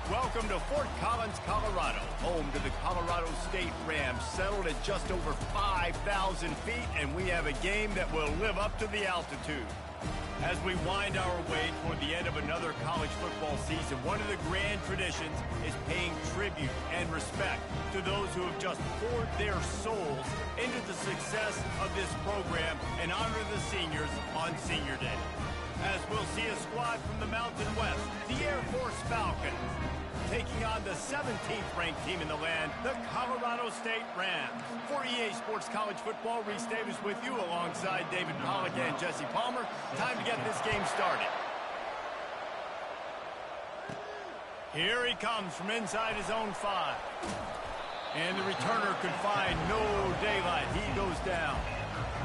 Welcome to Fort Collins, Colorado, home to the Colorado State Rams, settled at just over 5,000 feet, and we have a game that will live up to the altitude. As we wind our way toward the end of another college football season, one of the grand traditions is paying tribute and respect to those who have just poured their souls into the success of this program and honor the seniors on Senior Day. As we'll see a squad from the Mountain West, the Air Force Falcons, taking on the 17th ranked team in the land, the Colorado State Rams. For EA Sports College Football, Reese Davis with you alongside David Pollack and Jesse Palmer. Time to get this game started. Here he comes from inside his own 5. And the returner could find no daylight. He goes down.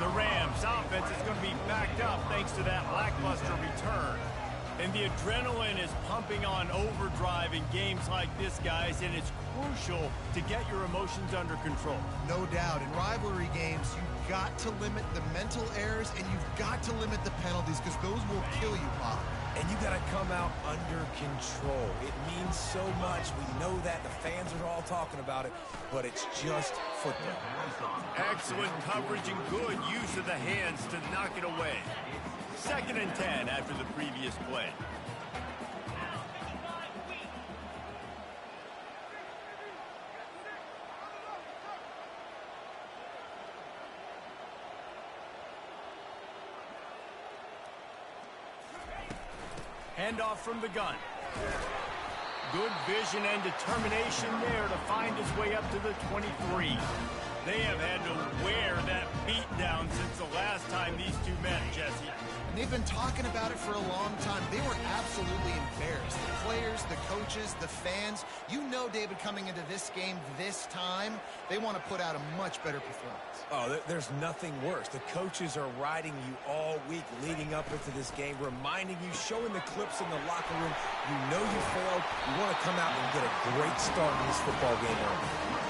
The Rams offense is going to be backed up thanks to that lackluster return. And the adrenaline is pumping on overdrive in games like this, guys, and it's crucial to get your emotions under control. No doubt. In rivalry games, you've got to limit the mental errors and you've got to limit the penalties because those will kill you, Pop. And you got to come out under control. It means so much. We know that. The fans are all talking about it, but it's just football. Excellent coverage and good use of the hands to knock it away. 2nd and 10 after the previous play. Handoff from the gun. Good vision and determination there to find his way up to the 23. They have had to wear that beat down since the last time these two met, Jesse. And they've been talking about it for a long time. They were absolutely embarrassed. The players, the coaches, the fans. You know, David, coming into this game this time, they want to put out a much better performance. Oh, there's nothing worse. The coaches are riding you all week leading up into this game, reminding you, showing the clips in the locker room. You know you failed. You want to come out and get a great start in this football game early.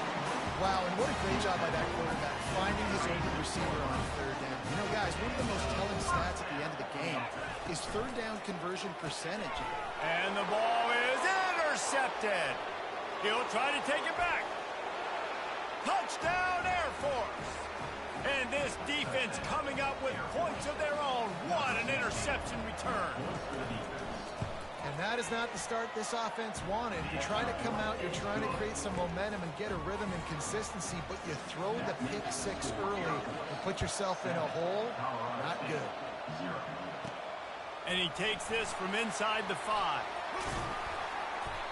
Wow, and what a great job by that quarterback, finding his open receiver on 3rd down. You know, guys, one of the most telling stats at the end of the game is 3rd down conversion percentage. And the ball is intercepted. He'll try to take it back. Touchdown, Air Force. And this defense coming up with points of their own. What an interception return. And that is not the start this offense wanted. You're trying to come out, you're trying to create some momentum and get a rhythm and consistency, but you throw the pick 6 early and put yourself in a hole. Not good. And he takes this from inside the 5.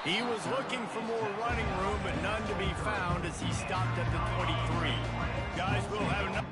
He was looking for more running room, but none to be found as he stopped at the 23. Guys, we'll have another.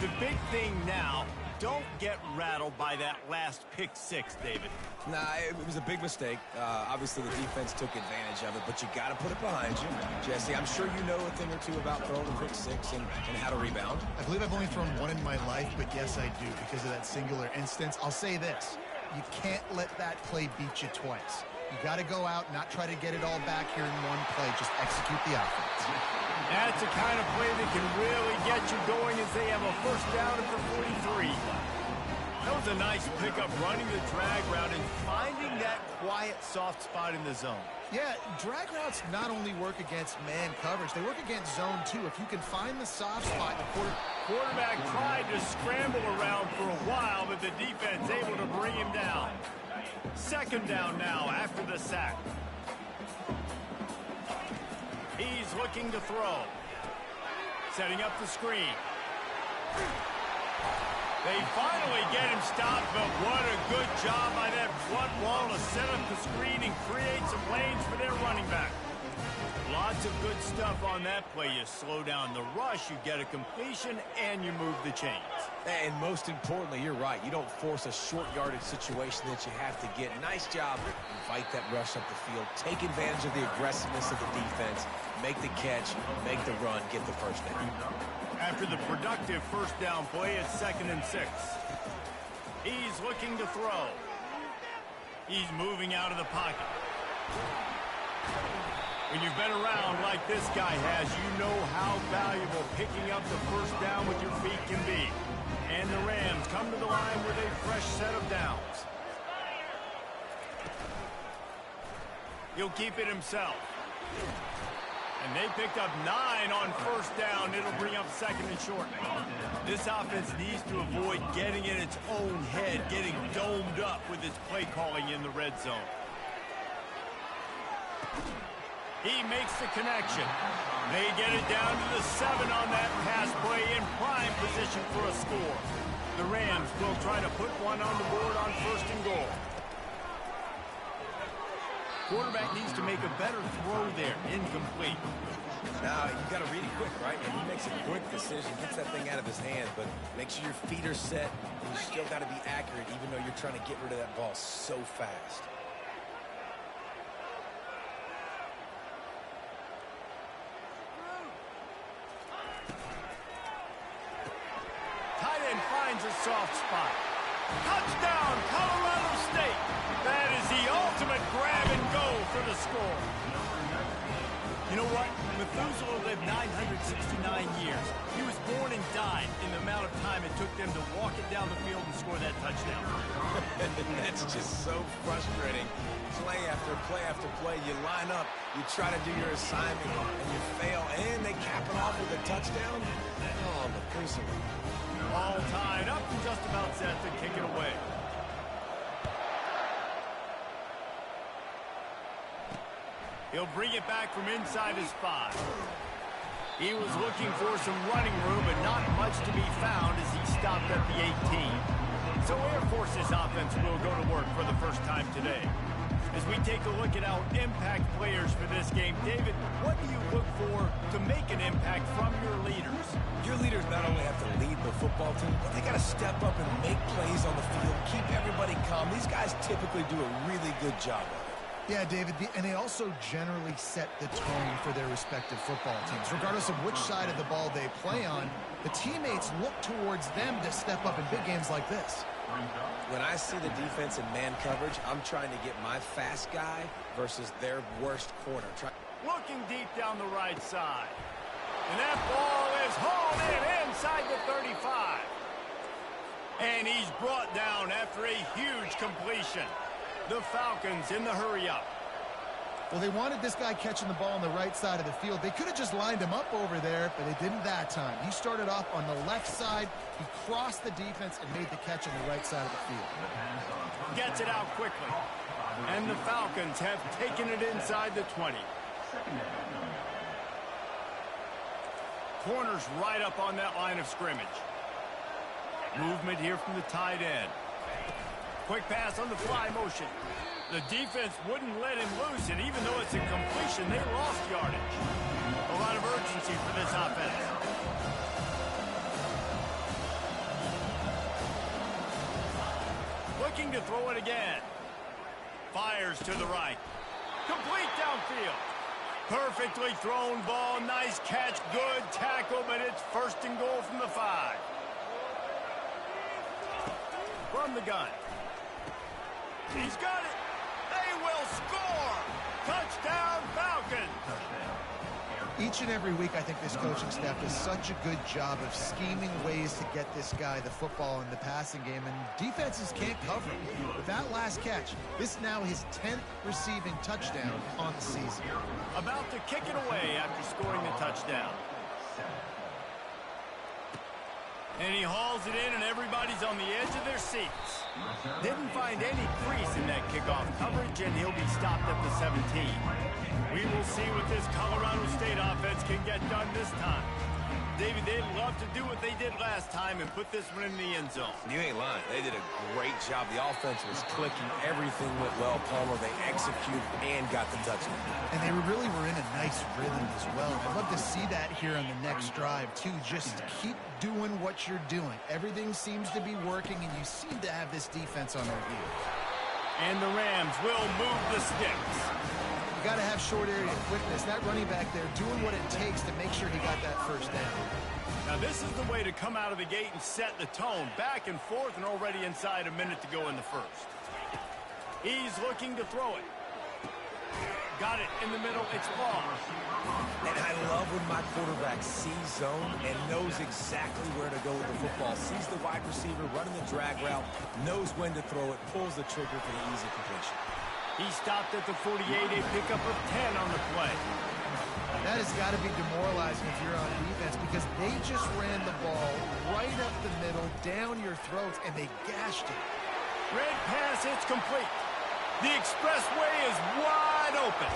The big thing now, don't get rattled by that last pick six, David. Nah, it was a big mistake. Obviously, the defense took advantage of it, but you got to put it behind you. Jesse, I'm sure you know a thing or two about throwing a pick six and how to rebound. I believe I've only thrown one in my life, but yes, I do because of that singular instance. I'll say this. You can't let that play beat you twice. You got to go out, not try to get it all back here in one play. Just execute the offense. That's the kind of play that can really get you going as they have a first down for 43. That was a nice pickup, running the drag route and finding that quiet, soft spot in the zone. Yeah, drag routes not only work against man coverage, they work against zone too. If you can find the soft spot, the quarterback tried to scramble around for a while, but the defense able to bring him down. Second down now after the sack. He's looking to throw. Setting up the screen. They finally get him stopped, but what a good job by that front wall to set up the screen and create some lanes for their running back. Lots of good stuff on that play. You slow down the rush, you get a completion, and you move the chains. And most importantly, you're right. You don't force a short yardage situation that you have to get. Nice job. Invite that rush up the field. Take advantage of the aggressiveness of the defense. Make the catch, make the run, get the first down. After the productive first down play, it's 2nd and 6. He's looking to throw. He's moving out of the pocket. When you've been around like this guy has, you know how valuable picking up the first down with your feet can be. And the Rams come to the line with a fresh set of downs. He'll keep it himself. And they picked up 9 on first down. It'll bring up 2nd and short. This offense needs to avoid getting in its own head, getting domed up with its play calling in the red zone. He makes the connection. They get it down to the 7 on that pass play in prime position for a score. The Rams will try to put one on the board on 1st and goal. Quarterback needs to make a better throw there. Incomplete. Now, you got to read it quick, right? And he makes a quick decision, gets that thing out of his hands, but make sure your feet are set. You still got to be accurate, even though you're trying to get rid of that ball so fast. Tight end finds a soft spot. Touchdown, Colorado State. That is the ultimate grab and go for the score. You know what? Methuselah lived 969 years. He was born and died in the amount of time it took them to walk it down the field and score that touchdown. That's just so frustrating. Play after play after play. You line up, you try to do your assignment, and you fail, and they cap it off with a touchdown. Oh, Methuselah. All tied up and just about set to kick it away. He'll bring it back from inside his 5. He was looking for some running room, but not much to be found as he stopped at the 18. So Air Force's offense will go to work for the first time today. As we take a look at our impact players for this game, David, what do you look for to make an impact from your leaders? Your leaders not only have to lead the football team, but they got to step up and make plays on the field, keep everybody calm. These guys typically do a really good job of it. Yeah, David, and they also generally set the tone for their respective football teams. Regardless of which side of the ball they play on, the teammates look towards them to step up in big games like this. When I see the defense in man coverage, I'm trying to get my fast guy versus their worst corner. Looking deep down the right side. And that ball is hauled in inside the 35. And he's brought down after a huge completion. The Falcons in the hurry-up. Well, they wanted this guy catching the ball on the right side of the field. They could have just lined him up over there, but they didn't that time. He started off on the left side. He crossed the defense and made the catch on the right side of the field. Gets it out quickly. And the Falcons have taken it inside the 20. Corners right up on that line of scrimmage. Movement here from the tight end. Quick pass on the fly motion. The defense wouldn't let him loose, and even though it's a completion, they lost yardage. A lot of urgency for this offense. looking to throw it again. Fires to the right. Complete downfield. Perfectly thrown ball. Nice catch. Good tackle, but it's first and goal from the 5. From the gun. He's got it. They will score. Touchdown, Falcons. Each and every week, I think this coaching staff does such a good job of scheming ways to get this guy the football in the passing game, and defenses can't cover him. With that last catch, this is now his 10th receiving touchdown on the season. About to kick it away after scoring the touchdown. And he hauls it in, and everybody's on the edge of their seats. Didn't find any crease in that kickoff coverage, and he'll be stopped at the 17. We will see what this Colorado State offense can get done this time. David, they'd love to do what they did last time and put this one in the end zone. You ain't lying. They did a great job. The offense was clicking. Everything went well, Palmer. They executed and got the touchdown. And they really were in a nice rhythm as well. I'd love to see that here on the next drive, too. Just keep doing what you're doing. Everything seems to be working, and you seem to have this defense on their heels. And the Rams will move the sticks. You got to have short area quickness. That running back there doing what it takes to make sure he got that first down. Now this is the way to come out of the gate and set the tone. Back and forth and already inside a minute to go in the first. He's looking to throw it. Got it in the middle. It's ball. And I love when my quarterback sees zone and knows exactly where to go with the football. Sees the wide receiver running the drag route, knows when to throw it, pulls the trigger for the easy completion. He stopped at the 48, a pickup of 10 on the play. That has got to be demoralizing if you're on defense, because they just ran the ball right up the middle, down your throats, and they gashed it. Red pass, it's complete. The expressway is wide open.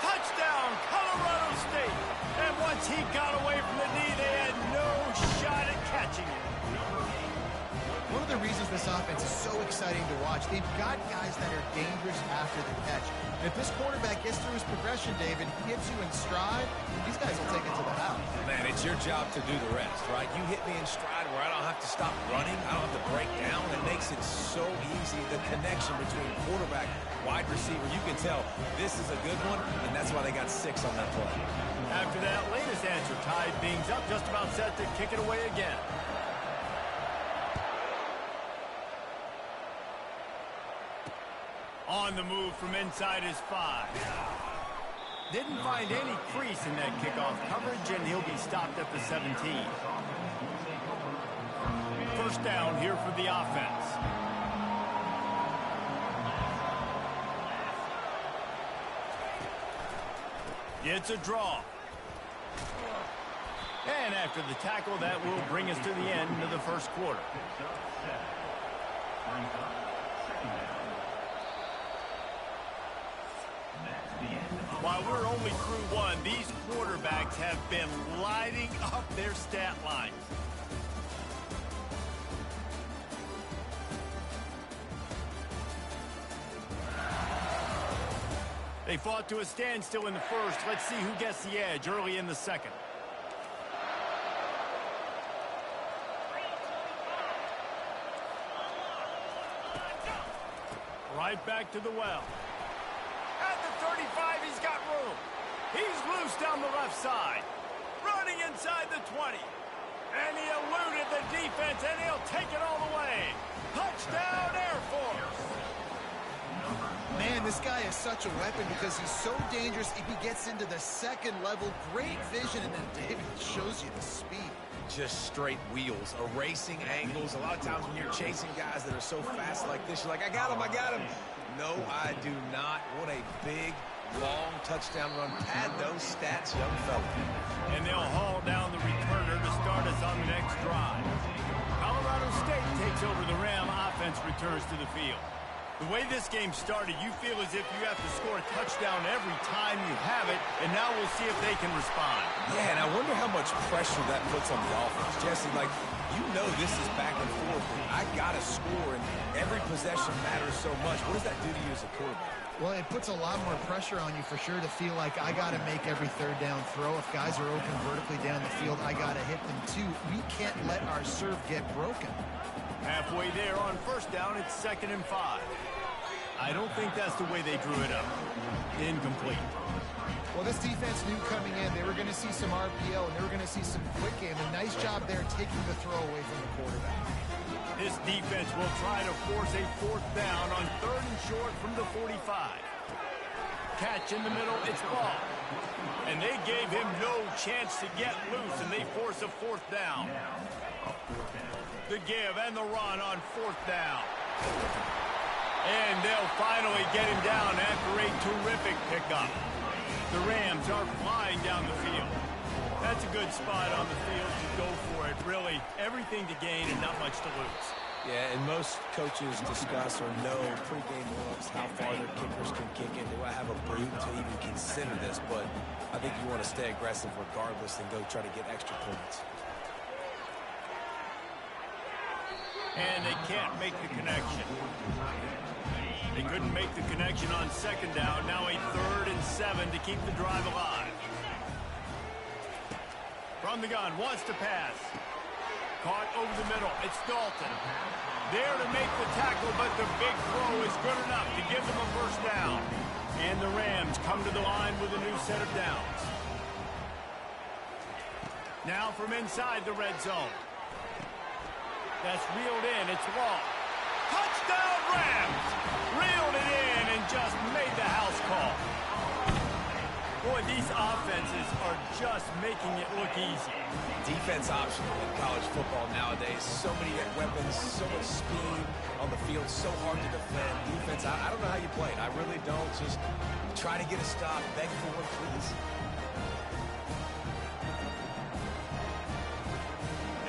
Touchdown, Colorado State. And once he got away from the knee, they had no shot at catching it. One of the reasons this offense is so exciting to watch, they've got guys that are dangerous after the catch. And if this quarterback gets through his progression, David, gets you in stride, these guys will take it to the house. Man, it's your job to do the rest, right? You hit me in stride where I don't have to stop running. I don't have to break down. It makes it so easy. The connection between quarterback, wide receiver, you can tell this is a good one, and that's why they got 6 on that play. After that latest answer tied things up, just about set to kick it away again. On the move from inside his 5. Didn't find any crease in that kickoff coverage, and he'll be stopped at the 17. First down here for the offense. It's a draw. And after the tackle, that will bring us to the end of the first quarter. While we're only through one, these quarterbacks have been lighting up their stat lines. They fought to a standstill in the first. Let's see who gets the edge early in the second. Right back to the well. At the 35, he's got room. He's loose down the left side. Running inside the 20. And he eluded the defense, and he'll take it all the way. Touchdown, Air Force. Man, this guy is such a weapon because he's so dangerous if he gets into the second level. Great vision, and then David shows you the speed. Just straight wheels, erasing angles. A lot of times when you're chasing guys that are so fast like this, you're like, I got him, I got him. No, I do not. What a big, long touchdown run. Pad those stats, young fella. And they'll haul down the returner to start us on the next drive. Colorado State takes over the Ram. Offense returns to the field. The way this game started, you feel as if you have to score a touchdown every time you have it, and now we'll see if they can respond. Yeah, and I wonder how much pressure that puts on the offense. Jesse, like, you know this is back and forth. I got to score, and every possession matters so much. What does that do to you as a quarterback? Well, it puts a lot more pressure on you for sure to feel like I got to make every third down throw. If guys are open vertically down the field, I got to hit them too. We can't let our serve get broken. Halfway there on first down, it's 2nd and 5. I don't think that's the way they drew it up. Incomplete. Well, this defense knew coming in they were going to see some RPO and they were going to see some quick game. A nice job there taking the throw away from the quarterback. This defense will try to force a 4th down on 3rd and short from the 45. Catch in the middle, it's ball. And they gave him no chance to get loose, and they force a 4th down. The give and the run on 4th down. And they'll finally get him down after a terrific pickup. The Rams are flying down the field. That's a good spot on the field to go for it. Really, everything to gain and not much to lose. Yeah, and most coaches discuss or know pregame looks, how far their kickers can kick it. Do I have a boot to even consider this? But I think you want to stay aggressive regardless and go try to get extra points. And they can't make the connection. They couldn't make the connection on 2nd down. Now a 3rd and 7 to keep the drive alive. From the gun, wants to pass. Caught over the middle. It's Dalton. There to make the tackle, but the big throw is good enough to give them a 1st down. And the Rams come to the line with a new set of downs. Now from inside the red zone. That's reeled in. It's Law. Touchdown Rams! Reeled it in and just made the house call. Boy, these offenses are just making it look easy. Defense optional in college football nowadays. So many weapons, so much speed on the field, so hard to defend. Defense, I don't know how you play it. I really don't. Just try to get a stop, beg for one, please.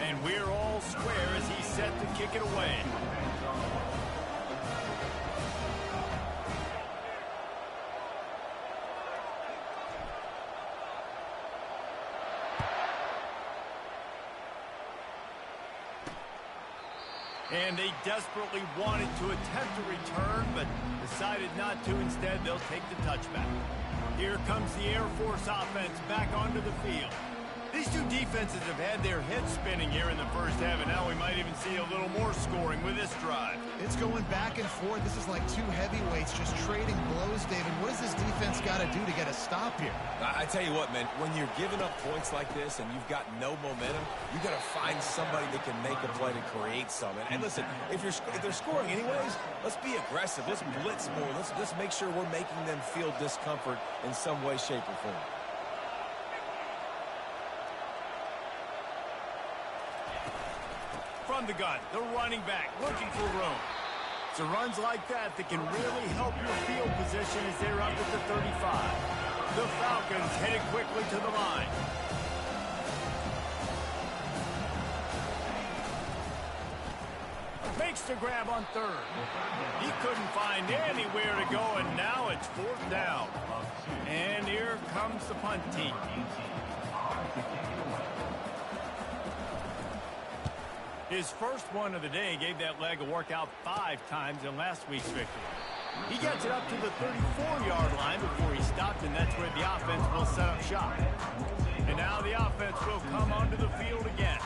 And we're all square as he's set to kick it away. And they desperately wanted to attempt a return, but decided not to. Instead, they'll take the touchback. Here comes the Air Force offense back onto the field. These two defenses have had their heads spinning here in the first half, and now we might even see a little more scoring with this drive. It's going back and forth. This is like two heavyweights just trading blows, David. What does this defense got to do to get a stop here? I tell you what, man, when you're giving up points like this and you've got no momentum, you got to find somebody that can make a play to create something. And listen, if they're scoring anyways, let's be aggressive. Let's blitz more. Let's make sure we're making them feel discomfort in some way, shape, or form. From the gun, the running back looking for room. It's runs like that that can really help your field position as they're up at the 35. The Falcons headed quickly to the line. Makes the grab on 3rd. He couldn't find anywhere to go, and now it's 4th down. And here comes the punt team. His first one of the day gave that leg a workout 5 times in last week's victory. He gets it up to the 34-yard line before he stopped, and that's where the offense will set up shop. And now the offense will come onto the field again.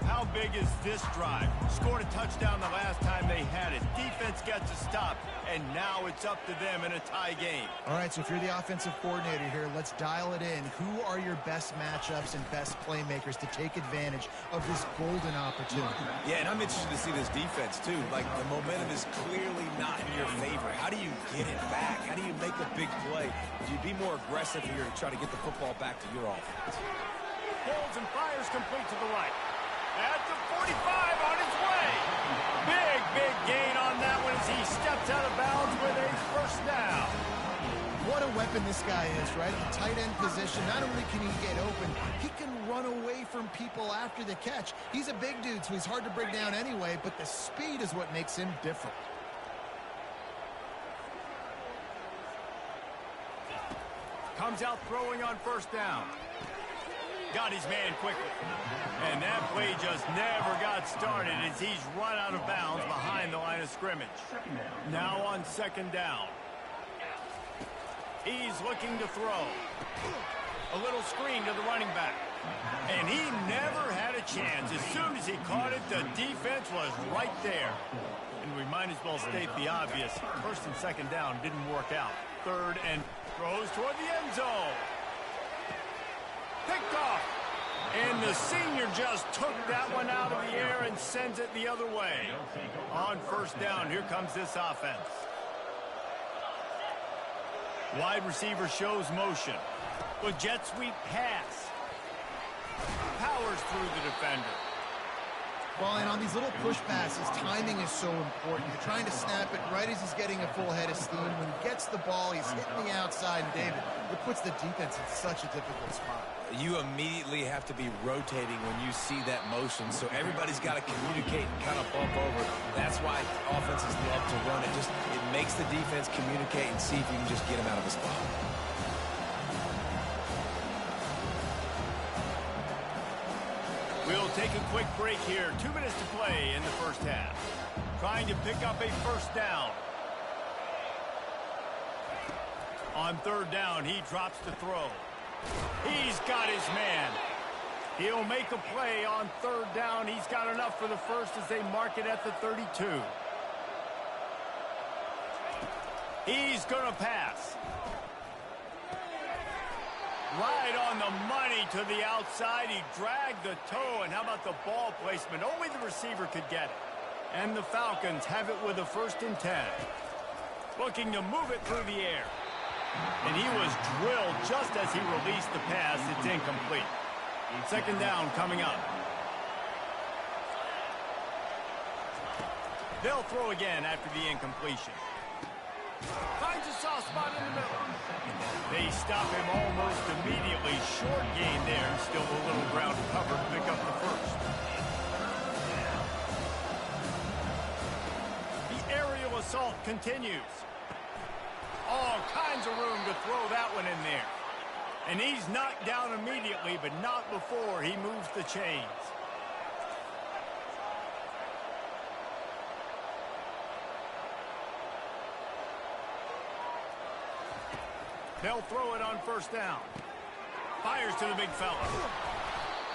How big is this drive? Scored a touchdown the last time they had it. Defense gets a stop, and now it's up to them in a tie game. All right, so if you're the offensive coordinator here, let's dial it in. Who are your best matchups and best playmakers to take advantage of this golden opportunity? Yeah, and I'm interested to see this defense, too. Like, the momentum is clearly not in your favor. How do you get it back? How do you make a big play? Do you be more aggressive here to try to get the football back to your offense? Holds and fires complete to the right. At the 45 on his way. Big gain on that one as he steps out of bounds with a 1st down. What a weapon this guy is, right? The tight end position, not only can he get open, he can run away from people after the catch. He's a big dude, so he's hard to bring down anyway, but the speed is what makes him different. Comes out throwing on first down. Got his man quickly. And that play just never got started as he's run out of bounds behind the line of scrimmage. Now on second down. He's looking to throw. A little screen to the running back. And he never had a chance. As soon as he caught it, the defense was right there. And we might as well state the obvious. First and second down didn't work out. Third and throws toward the end zone. Picked off. And the senior just took that one out of the air and sends it the other way. On first down, here comes this offense. Wide receiver shows motion. With jet sweep pass. Powers through the defender. Well, and on these little push passes, timing is so important. You're trying to snap it right as he's getting a full head of steam. When he gets the ball, he's hitting the outside, and David, it puts the defense in such a difficult spot. You immediately have to be rotating when you see that motion, so everybody's got to communicate and kind of bump over. That's why offenses love to run it. It makes the defense communicate and see if you can just get him out of the spot. We'll take a quick break here. 2 minutes to play in the first half. Trying to pick up a first down. On third down, he drops to throw. He's got his man. He'll make a play on third down. He's got enough for the first as they mark it at the 32. He's going to pass. Right on the money to the outside. He dragged the toe, and how about the ball placement? Only the receiver could get it. And the Falcons have it with a 1st and 10. Looking to move it through the air. And he was drilled just as he released the pass. It's incomplete. Second down coming up. They'll throw again after the incompletion. Finds a soft spot in the middle. They stop him almost immediately. Short gain there. Still a little ground to cover to pick up the first. The aerial assault continues. All kinds of room to throw that one in there. And he's knocked down immediately, but not before he moves the chains. They'll throw it on first down. Fires to the big fella.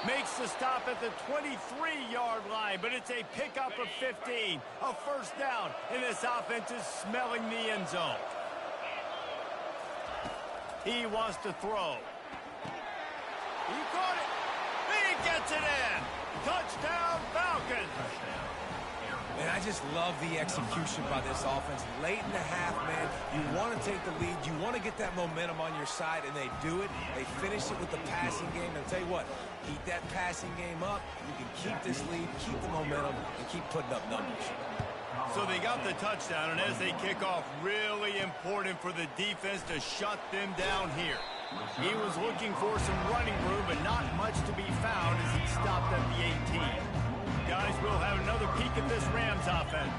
Makes the stop at the 23-yard line, but it's a pickup of 15. A first down, and this offense is smelling the end zone. He wants to throw. He caught it. He gets it in. Touchdown, Falcons. And I just love the execution by this offense. Late in the half, man, you want to take the lead. You want to get that momentum on your side, and they do it. They finish it with the passing game. And I'll tell you what, keep that passing game up. You can keep this lead, keep the momentum, and keep putting up numbers. So they got the touchdown, and as they kick off, really important for the defense to shut them down here. He was looking for some running room, but not much to be found as he stopped at the 18. Guys, we'll have another peek at this Rams offense.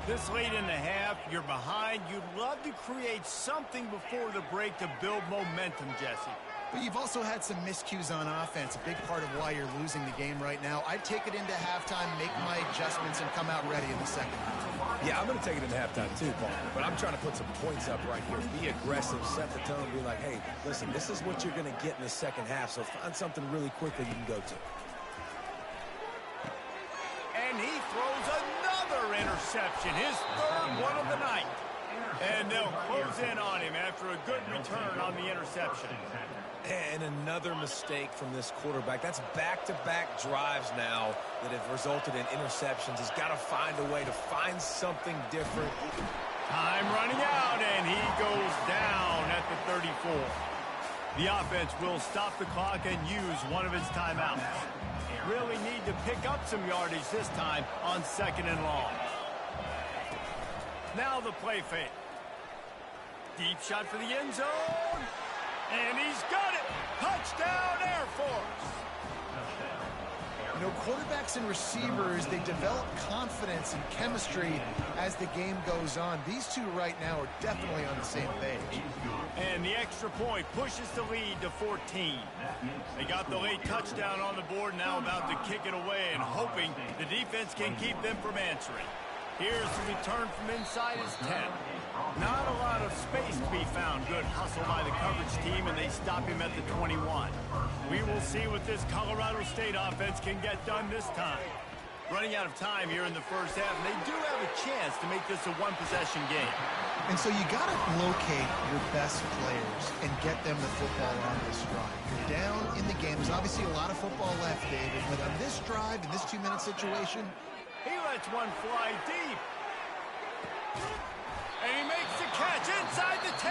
This late in the half, you're behind. You'd love to create something before the break to build momentum, Jesse. But you've also had some miscues on offense, a big part of why you're losing the game right now. I'd take it into halftime, make my adjustments, and come out ready in the second half. Yeah, I'm going to take it into halftime too, Paul. But I'm trying to put some points up right here. Be aggressive, set the tone, be like, hey, listen, this is what you're going to get in the second half, so find something really quickly you can go to. And he throws another interception, his third one of the night. And they'll close in on him after a good return on the interception. And another mistake from this quarterback. That's back-to-back drives now that have resulted in interceptions. He's got to find a way to find something different. Time running out, and he goes down at the 34. The offense will stop the clock and use one of its timeouts. Really need to pick up some yardage this time on second and long. Now the play fake. Deep shot for the end zone. And he's got it. Touchdown, Air Force. You know, quarterbacks and receivers, they develop confidence and chemistry as the game goes on. These two right now are definitely on the same page. And the extra point pushes the lead to 14. They got the late touchdown on the board, now about to kick it away and hoping the defense can keep them from answering. Here's the return from inside his 10. Not a lot of space to be found. Good hustle by the coverage team, and they stop him at the 21. We will see what this Colorado State offense can get done this time. Running out of time here in the first half, and they do have a chance to make this a one-possession game. And so you got to locate your best players and get them the football on this drive. You're down in the game. There's obviously a lot of football left, David, but on this drive, in this 2-minute situation, he lets one fly deep. And he makes the catch inside the 10.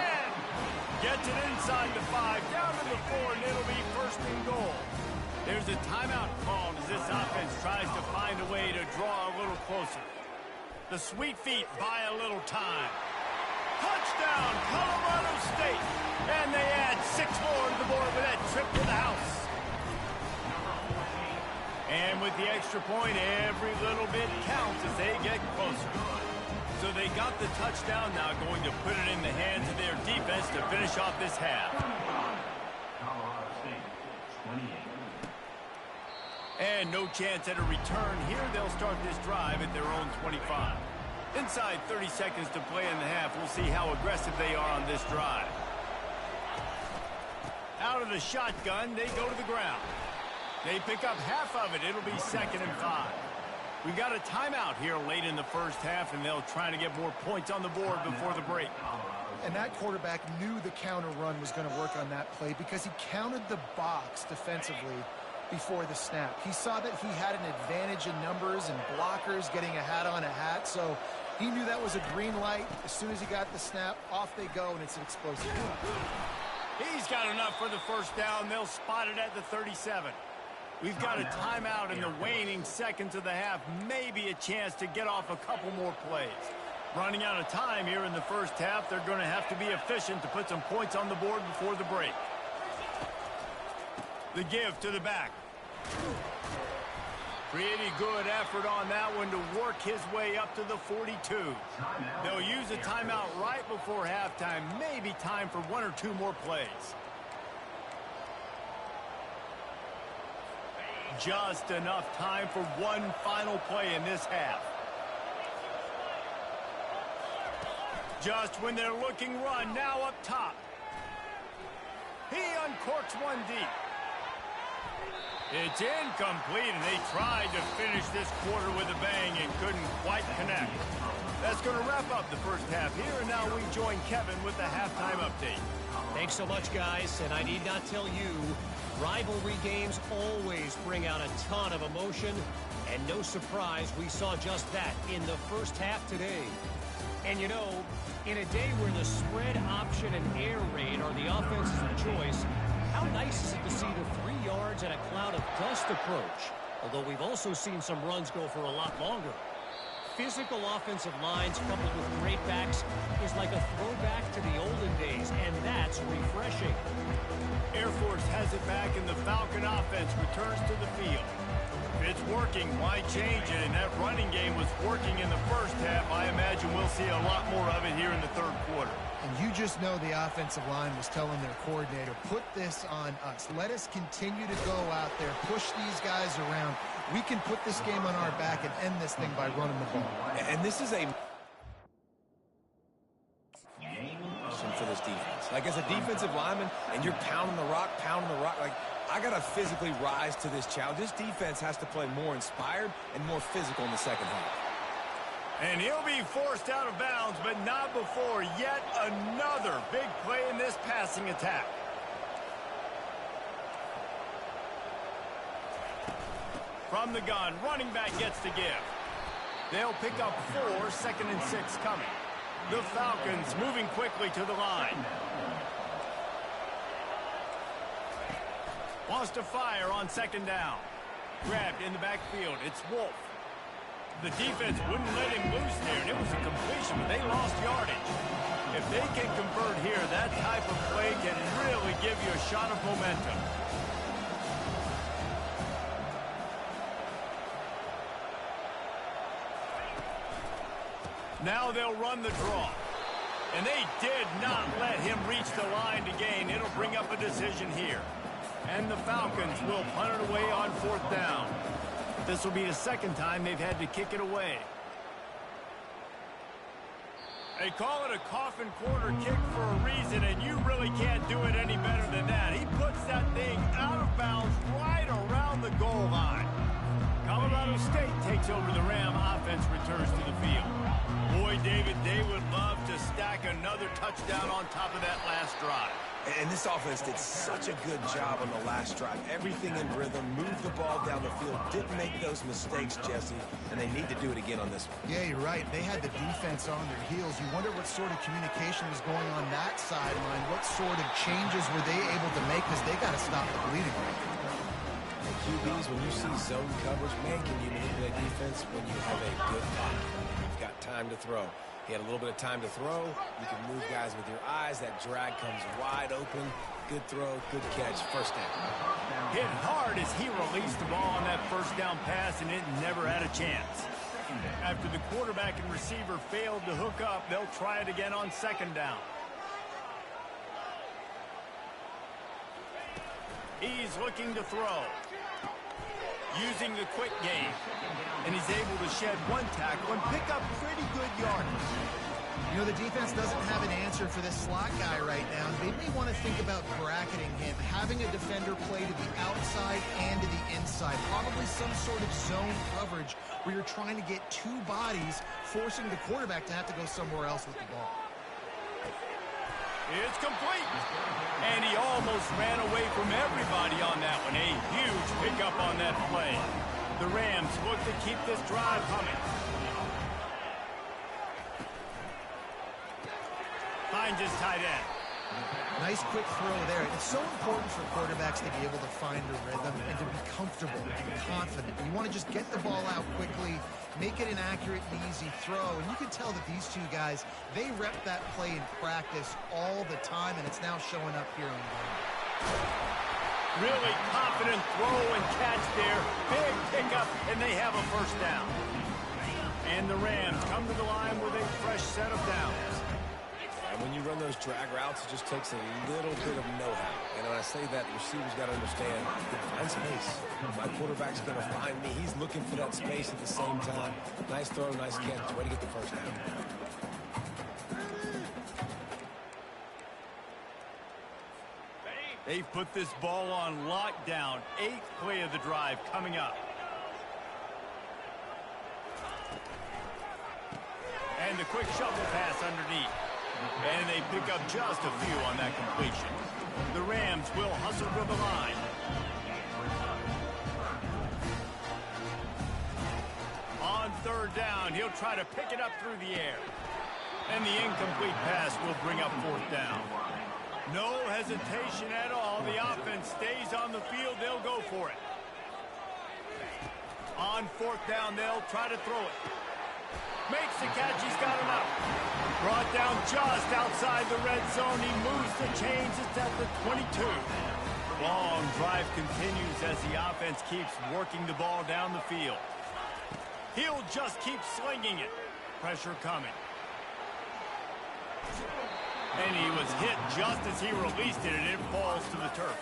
Gets it inside the 5, down to the 4, and it'll be first and goal. There's a timeout called as this offense tries to find a way to draw a little closer. The Sweet Feet buy a little time. Touchdown, Colorado State. And they add 6 more to the board with that trip to the house. And with the extra point, every little bit counts as they get closer. So they got the touchdown, now going to put it in the hands of their defense to finish off this half. And no chance at a return here. They'll start this drive at their own 25. Inside 30 seconds to play in the half. We'll see how aggressive they are on this drive. Out of the shotgun, they go to the ground. They pick up half of it. It'll be 2nd and 5. We've got a timeout here late in the first half, and they'll try to get more points on the board before the break. And that quarterback knew the counter run was going to work on that play because he counted the box defensively before the snap. He saw that he had an advantage in numbers and blockers getting a hat on a hat, so he knew that was a green light. As soon as he got the snap, off they go, and it's an explosive play. He's got enough for the first down. They'll spot it at the 37. We've got a timeout in the waning seconds of the half. Maybe a chance to get off a couple more plays. Running out of time here in the first half. They're going to have to be efficient to put some points on the board before the break. The give to the back. Pretty good effort on that one to work his way up to the 42. They'll use a timeout right before halftime. Maybe time for 1 or 2 more plays. Just enough time for one final play in this half. Just when they're looking run, now up top. He uncorks one deep. It's incomplete, and they tried to finish this quarter with a bang and couldn't quite connect. That's going to wrap up the first half here, and now we join Kevin with the halftime update. Thanks so much, guys, and I need not tell you, rivalry games always bring out a ton of emotion, and no surprise, we saw just that in the first half today. And you know, in a day where the spread option and air raid are the offenses of choice, how nice is it to see the 3 yards and a cloud of dust approach? Although we've also seen some runs go for a lot longer. Physical offensive lines coupled with great backs is like a throwback to the olden days, and that's refreshing. Air Force has it back, and the Falcon offense returns to the field. If it's working, why change it? And that running game was working in the first half. I imagine we'll see a lot more of it here in the third quarter. And you just know the offensive line was telling their coordinator, put this on us. Let us continue to go out there, push these guys around. We can put this game on our back and end this thing by running the ball. And this is a for this defense. Like, as a defensive lineman, and you're pounding the rock, like, I got to physically rise to this challenge. This defense has to play more inspired and more physical in the second half. And he'll be forced out of bounds, but not before yet another big play in this passing attack. From the gun, running back gets to give. They'll pick up 4, 2nd and 6 coming. The Falcons moving quickly to the line. Wants to fire on 2nd down. Grabbed in the backfield. It's Wolf. The defense wouldn't let him loose there, and it was a completion, but they lost yardage. If they can convert here, that type of play can really give you a shot of momentum. Now they'll run the draw. And they did not let him reach the line to gain. It'll bring up a decision here. And the Falcons will punt it away on 4th down. This will be the second time they've had to kick it away. They call it a coffin corner kick for a reason, and you really can't do it any better than that. He puts that thing out of bounds right around the goal line. Colorado State takes over the Ram. Offense returns to the field. Boy, David, they would love to stack another touchdown on top of that last drive. And this offense did such a good job on the last drive. Everything in rhythm, moved the ball down the field, didn't make those mistakes, Jesse, and they need to do it again on this one. Yeah, you're right. They had the defense on their heels. You wonder what sort of communication was going on that sideline. What sort of changes were they able to make, because they got to stop the bleeding right now. QBs, when you see zone coverage, man, can you manipulate defense when you have a good pocket? You've got time to throw. He had a little bit of time to throw. You can move guys with your eyes. That drag comes wide open. Good throw, good catch, first down. Hit hard as he released the ball on that first down pass, and it never had a chance. After the quarterback and receiver failed to hook up, they'll try it again on 2nd down. He's looking to throw. Using the quick game. And he's able to shed one tackle and pick up pretty good yardage. You know, the defense doesn't have an answer for this slot guy right now. They may want to think about bracketing him, having a defender play to the outside and to the inside. Probably some sort of zone coverage where you're trying to get two bodies, forcing the quarterback to have to go somewhere else with the ball. It's complete. And he almost ran away from everybody on that one. A huge pickup on that play. The Rams look to keep this drive humming. Finds his tight end. Nice quick throw there. It's so important for quarterbacks to be able to find a rhythm and to be comfortable and confident. You want to just get the ball out quickly, make it an accurate and easy throw. And you can tell that these two guys, they rep that play in practice all the time, and it's now showing up here on the game. Really confident throw and catch there. Big pickup, and they have a first down. And the Rams come to the line with a fresh set of downs. And when you run those drag routes, it just takes a little bit of know-how. And when I say that, receivers got to understand, find space. My quarterback's going to find me. He's looking for that space at the same time. Nice throw, nice catch. Way to get the first down. They've put this ball on lockdown. 8th play of the drive coming up. And the quick shovel pass underneath. And they pick up just a few on that completion. The Rams will hustle to the line. On 3rd down, he'll try to pick it up through the air. And the incomplete pass will bring up 4th down. No hesitation at all. The offense stays on the field. They'll go for it. On 4th down, they'll try to throw it. Makes the catch. He's got enough. Brought down just outside the red zone. He moves the chains. It's at the 22. Long drive continues as the offense keeps working the ball down the field. He'll just keep slinging it. Pressure coming. And he was hit just as he released it, and it falls to the turf.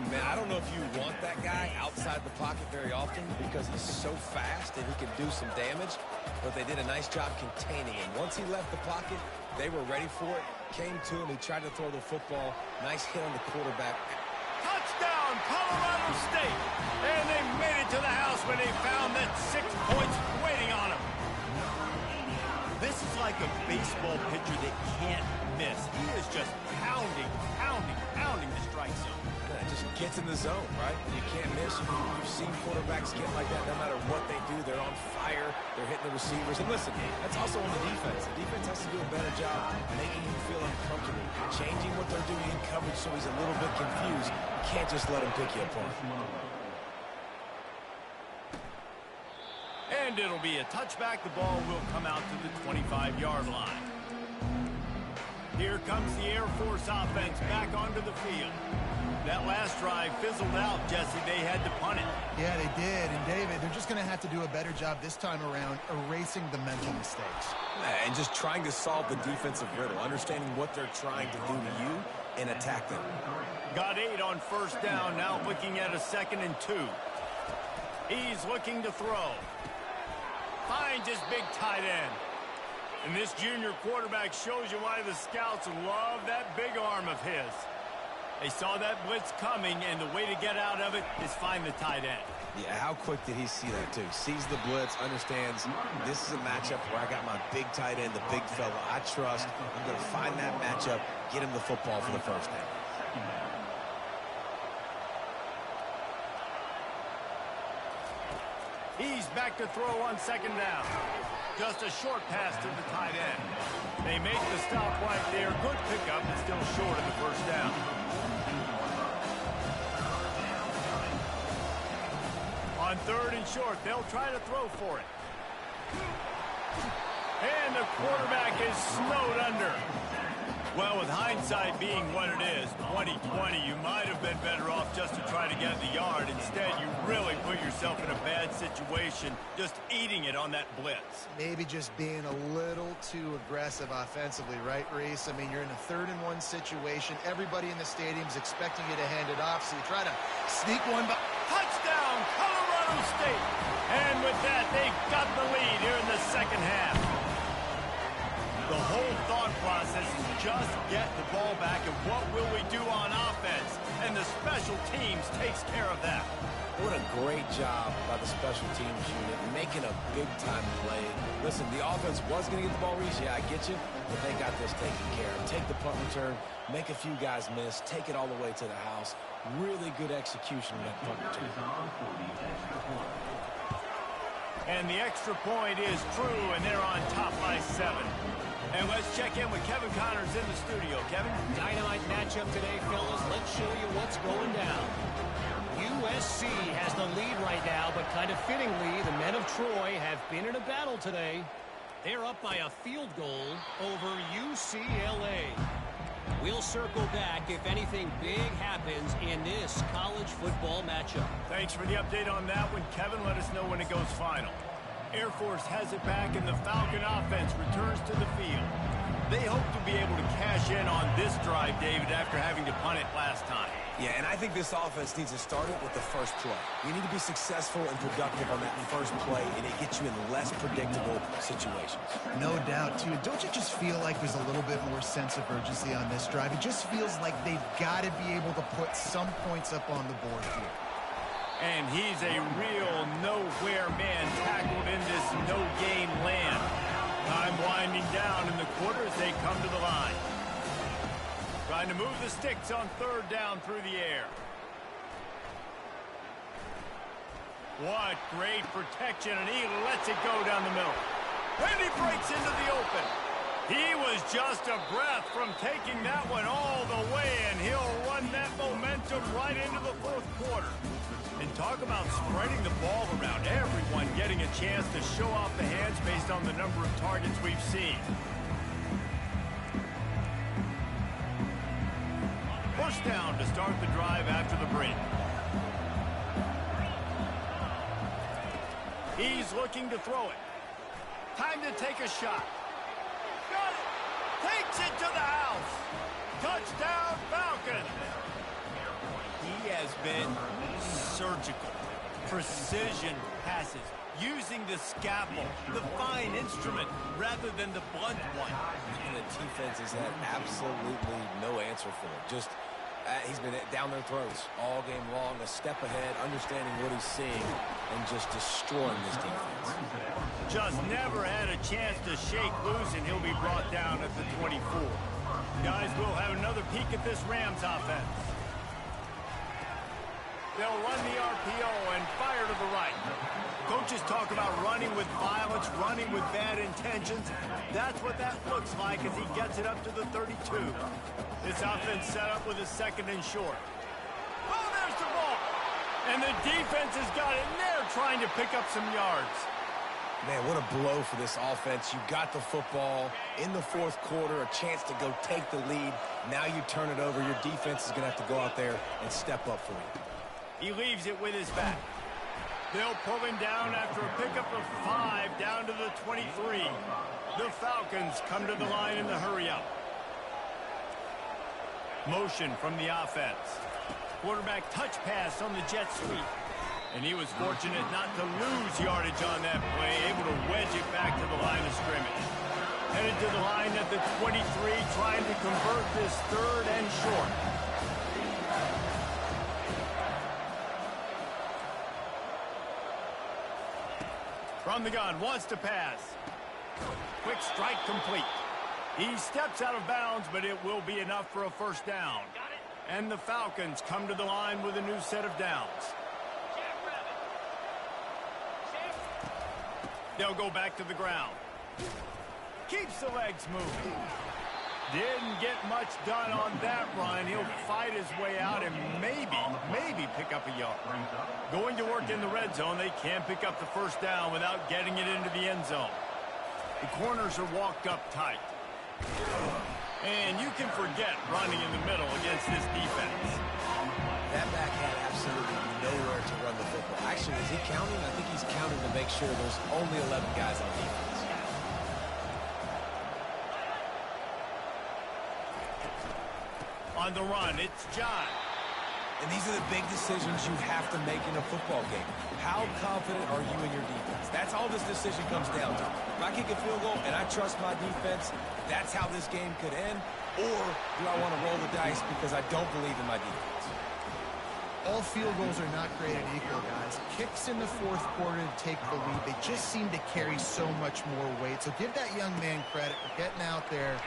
Man, I don't know if you want that guy outside the pocket very often because he's so fast and he can do some damage, but they did a nice job containing him. Once he left the pocket, they were ready for it, came to him, he tried to throw the football. Nice hit on the quarterback. Touchdown, Colorado State! And they made it to the house when they found that 6 points waiting on them. This is like a baseball pitcher that can't miss. He is just pounding the strike zone. Yeah, just gets in the zone, right? You can't miss. You've seen quarterbacks get like that no matter what they do. They're on fire. They're hitting the receivers. And listen, that's also on the defense. The defense has to do a better job making him feel uncomfortable, changing what they're doing in coverage so he's a little bit confused. You can't just let him pick you apart. And it'll be a touchback. The ball will come out to the 25-yard line. Here comes the Air Force offense back onto the field. That last drive fizzled out, Jesse. They had to punt it. Yeah, they did. And, David, they're just going to have to do a better job this time around erasing the mental mistakes. And just trying to solve the defensive riddle, understanding what they're trying to do to you and attack them. Got 8 on first down, now looking at a 2nd and 2. He's looking to throw. Finds his big tight end. And this junior quarterback shows you why the scouts love that big arm of his. They saw that blitz coming, and the way to get out of it is find the tight end. Yeah, how quick did he see that, too? Sees the blitz, understands this is a matchup where I got my big tight end, the big fella I trust. I'm going to find that matchup, get him the football for the first down. He's back to throw on 2nd down. Just a short pass to the tight end. They make the stop right there. Good pickup, but still short of the first down. On 3rd and short, they'll try to throw for it. And the quarterback is snowed under. Well, with hindsight being what it is, 2020, you might have been better off just to try to get the yard. Instead, you really put yourself in a bad situation just eating it on that blitz. Maybe just being a little too aggressive offensively, right, Reese? I mean, you're in a 3rd and 1 situation. Everybody in the stadium's expecting you to hand it off, so you try to sneak one by. Touchdown, Colorado State! And with that, they've got the lead here in the 2nd half. The whole thought process is just get the ball back, and what will we do on offense? And the special teams takes care of that. What a great job by the special teams unit, making a big-time play. Listen, the offense was going to get the ball, Reese. Yeah, I get you, but they got this taken care of. Take the punt return, make a few guys miss, take it all the way to the house. Really good execution of that punt return. And the extra point is true, and they're on top by 7. And let's check in with Kevin Connors in the studio. Kevin? Dynamite matchup today, fellas. Let's show you what's going down. USC has the lead right now, but kind of fittingly, the men of Troy have been in a battle today. They're up by a field goal over UCLA. We'll circle back if anything big happens in this college football matchup. Thanks for the update on that one, Kevin. Let us know when it goes final. Air Force has it back, and the Falcon offense returns to the field. They hope to be able to cash in on this drive, David, after having to punt it last time. Yeah, and I think this offense needs to start it with the first play. You need to be successful and productive on that first play, and it gets you in less predictable situations. No doubt, too. Don't you just feel like there's a little bit more sense of urgency on this drive? It just feels like they've got to be able to put some points up on the board here. And he's a real nowhere man tackled in this no-game land. Time winding down in the quarter as they come to the line. Trying to move the sticks on 3rd down through the air. What great protection, and he lets it go down the middle. And he breaks into the open. He was just a breath from taking that one all the way, and he'll run that momentum right into the 4th quarter. And talk about spreading the ball around, everyone getting a chance to show off the hands based on the number of targets we've seen. First down to start the drive after the break. He's looking to throw it. Time to take a shot. Got it. Takes it to the house. Touchdown, Falcons. He has been surgical. Precision passes. Using the scalpel, the fine instrument, rather than the blunt one. And the defense has had absolutely no answer for it. Just, he's been down their throats all game long, a step ahead, understanding what he's seeing, and just destroying this defense. Just never had a chance to shake loose, and he'll be brought down at the 24. Guys, we'll have another peek at this Rams offense. They'll run the RPO and fire to the right. Coaches talk about running with violence, running with bad intentions. That's what that looks like as he gets it up to the 32. This offense set up with a 2nd and short. Oh, there's the ball. And the defense has got it, and they're trying to pick up some yards. Man, what a blow for this offense. You got the football in the fourth quarter, a chance to go take the lead. Now you turn it over. Your defense is going to have to go out there and step up for you. He leaves it with his back. They'll pull him down after a pickup of 5 down to the 23. The Falcons come to the line in the hurry-up. Motion from the offense. Quarterback touch pass on the jet sweep. And he was fortunate not to lose yardage on that play, able to wedge it back to the line of scrimmage. Headed to the line at the 23, trying to convert this 3rd and short. From the gun, wants to pass. Quick strike complete. He steps out of bounds, but it will be enough for a first down. And the Falcons come to the line with a new set of downs. They'll go back to the ground. Keeps the legs moving. Didn't get much done on that run. He'll fight his way out and maybe pick up a yard. Going to work in the red zone, they can't pick up the first down without getting it into the end zone. The corners are walked up tight. And you can forget running in the middle against this defense. That back had absolutely nowhere to run the football. Actually, is he counting? I think he's counting to make sure there's only 11 guys on defense. On the run, it's John. And these are the big decisions you have to make in a football game. How confident are you in your defense? That's all this decision comes down to. If I kick a field goal and I trust my defense, that's how this game could end. Or do I want to roll the dice because I don't believe in my defense? All field goals are not created equal, guys. Kicks in the fourth quarter to take the lead. They just seem to carry so much more weight. So give that young man credit for getting out there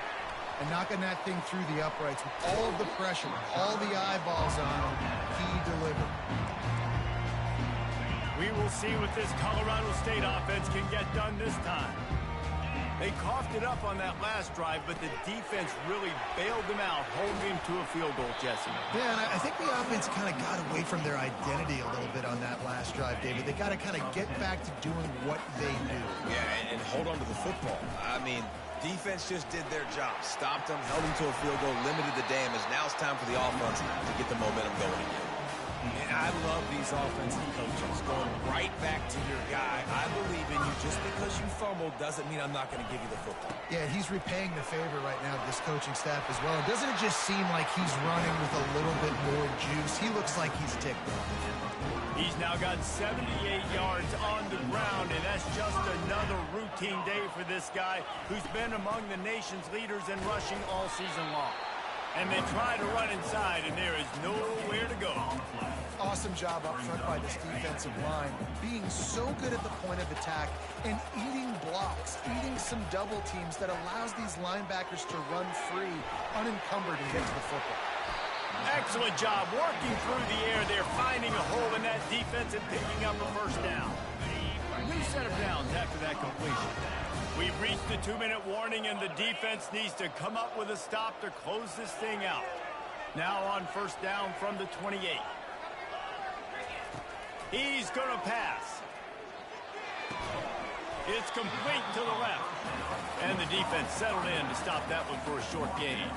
and knocking that thing through the uprights with all of the pressure, all the eyeballs on him. He delivered. We will see what this Colorado State offense can get done this time. They coughed it up on that last drive, but the defense really bailed them out, holding him to a field goal, Jesse. Yeah, and I think the offense kind of got away from their identity a little bit on that last drive, David. They got to kind of get back to doing what they do. Yeah, and hold on to the football. I mean, defense just did their job. Stopped them, held them to a field goal, limited the damage. Now it's time for the offense to get the momentum going again. And I love these offensive coaches going right back to your guy. I believe in you. Just because you fumbled doesn't mean I'm not going to give you the football. Yeah, he's repaying the favor right now to this coaching staff as well. Doesn't it just seem like he's running with a little bit more juice? He looks like he's ticked off. He's now got 78 yards on the ground, and that's just another routine day for this guy who's been among the nation's leaders in rushing all season long. And they try to run inside, and there is nowhere to go. Awesome job up front by this defensive line, being so good at the point of attack and eating blocks, eating some double teams that allows these linebackers to run free, unencumbered, and get to the football. Excellent job working through the air. They're finding a hole in that defense and picking up a first down. New set of downs after that completion. We've reached the 2-minute warning, and the defense needs to come up with a stop to close this thing out. Now on first down from the 28. He's going to pass. It's complete to the left. And the defense settled in to stop that one for a short gain.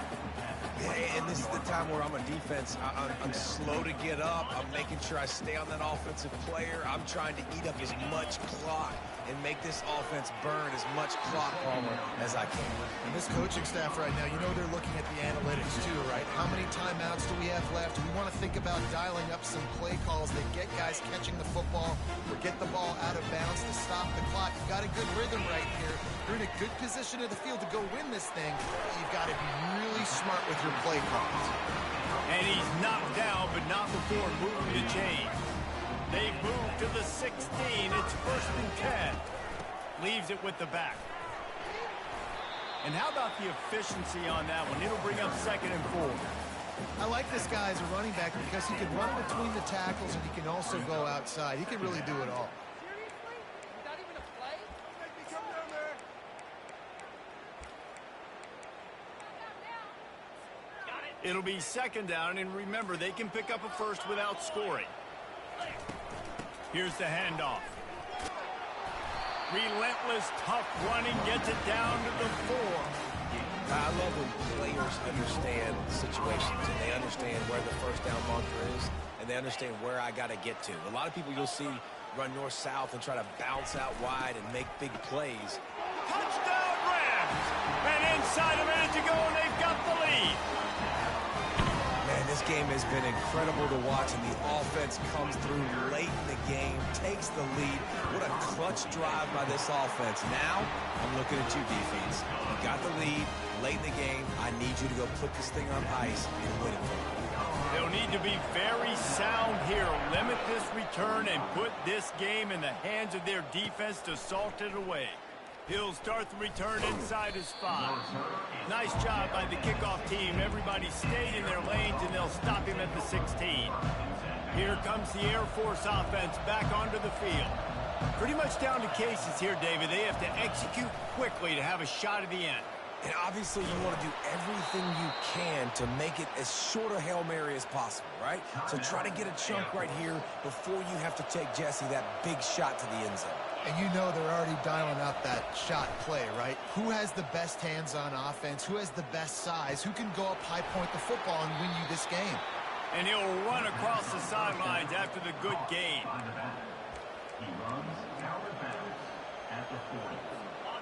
Yeah, and this is the time where I'm a defense. I'm slow to get up. I'm making sure I stay on that offensive player. I'm trying to eat up as much clock and make this offense burn as much clock armor as I can. And this coaching staff right now, you know they're looking at the analytics too, right? How many timeouts do we have left? We want to think about dialing up some play calls that get guys catching the football or get the ball out of bounds to stop the clock. You've got a good rhythm right here. You're in a good position of the field to go win this thing. You've got to be really smart with your play calls. And he's knocked down, but not before moving the chain. They move to the 16. It's 1st and 10. Leaves it with the back. And how about the efficiency on that one? It'll bring up 2nd and 4. I like this guy as a running back because he can run between the tackles and he can also go outside. He can really do it all. It'll be 2nd down, and remember, they can pick up a first without scoring. Here's the handoff. Relentless, tough running gets it down to the 4. I love when players understand situations and they understand where the first down bunker is and they understand where I got to get to. A lot of people you'll see run north-south and try to bounce out wide and make big plays. Touchdown Rams! And inside a minute to go, and they've got the lead. Man, this game has been incredible to watch, and the offense comes through late in the game, takes the lead. What a clutch drive by this offense. Now, I'm looking at you, defense. You got the lead late in the game. I need you to go put this thing on ice and win it for me. They'll need to be very sound here. Limit this return and put this game in the hands of their defense to salt it away. He'll start the return inside his 5. Nice job by the kickoff team. Everybody stayed in their lanes, and they'll stop him at the 16. Here comes the Air Force offense back onto the field. Pretty much down to cases here, David. They have to execute quickly to have a shot at the end. And obviously, you want to do everything you can to make it as short a Hail Mary as possible, right? So try to get a chunk right here before you have to take Jesse that big shot to the end zone. And you know they're already dialing up that shot play, right? Who has the best hands on offense? Who has the best size? Who can go up high point the football and win you this game? And he'll run across the sidelines after the good gain.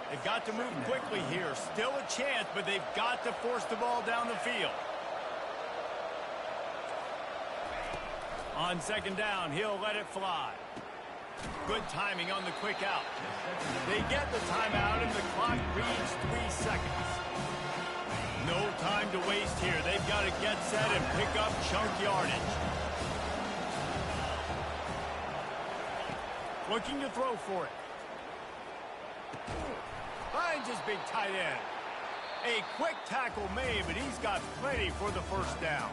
They've got to move quickly here. Still a chance, but they've got to force the ball down the field. On second down, he'll let it fly. Good timing on the quick out. They get the timeout, and the clock reads 3 seconds. No time to waste here. They've got to get set and pick up chunk yardage. Looking to throw for it. Finds his big tight end. A quick tackle made, but he's got plenty for the first down.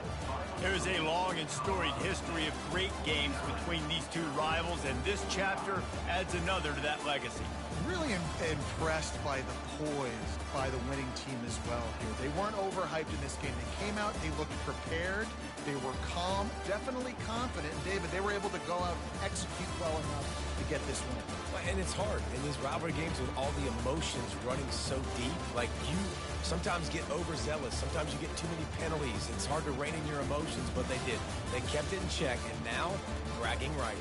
There's a long and storied history of great games between these two rivals, and this chapter adds another to that legacy. Really impressed by the poise by the winning team as well here. They weren't overhyped in this game. They came out, they looked prepared, they were calm, definitely confident. And David, they were able to go out and execute well enough to get this win. And it's hard in these rivalry games with all the emotions running so deep. Like, you sometimes get overzealous. Sometimes you get too many penalties. It's hard to rein in your emotions, but they did. They kept it in check, and now bragging rights.